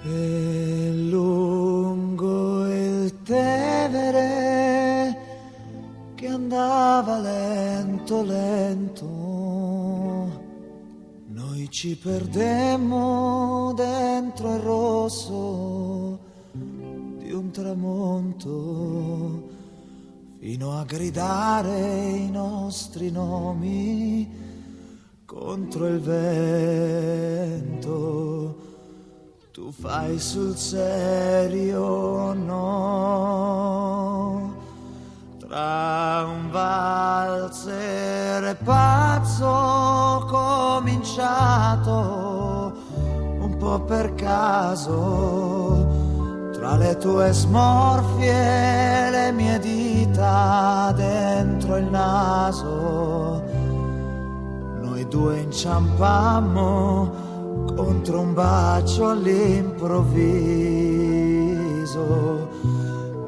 E lungo il Tevere che andava lento lento, noi ci perdemmo dentro il rosso di un tramonto, fino a gridare i nostri nomi contro il vento. Tu fai sul serio, no? Tra un valzer pazzo cominciato un po' per caso, tra le tue smorfie e le mie dita dentro il naso, noi due inciampammo contro un bacio all'improvviso.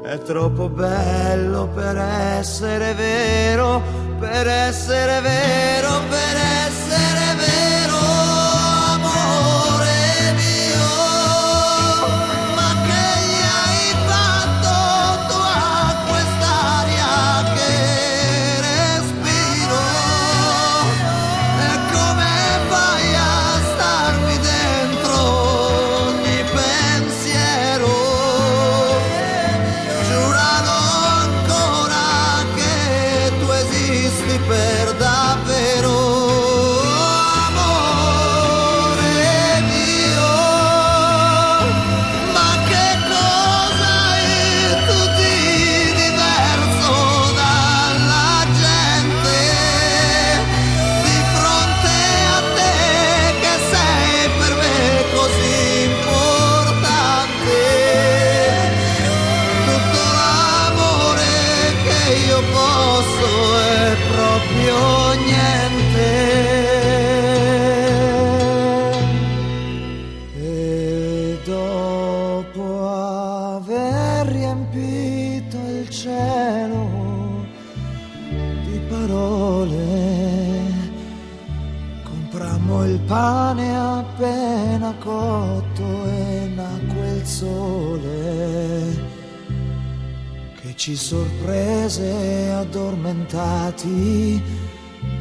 È troppo bello per essere vero, per essere vero, per essere vero, amore mio. Ma che gli hai fatto tu a quest'aria che respiro? E come fai a starmi dentro ogni pensiero? Giuralo ancora che tu esisti per davvero, amore mio. Ma che cosa hai tu di diverso dalla gente di fronte a te, che sei per me così importante? Tutto l'amore che io posso è proprio niente. E dopo aver riempito il cielo di parole, comprammo il pane appena cotto e nacque il sole che ci sorprese addormentati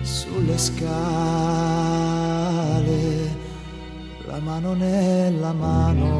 sulle scale, la mano nella mano.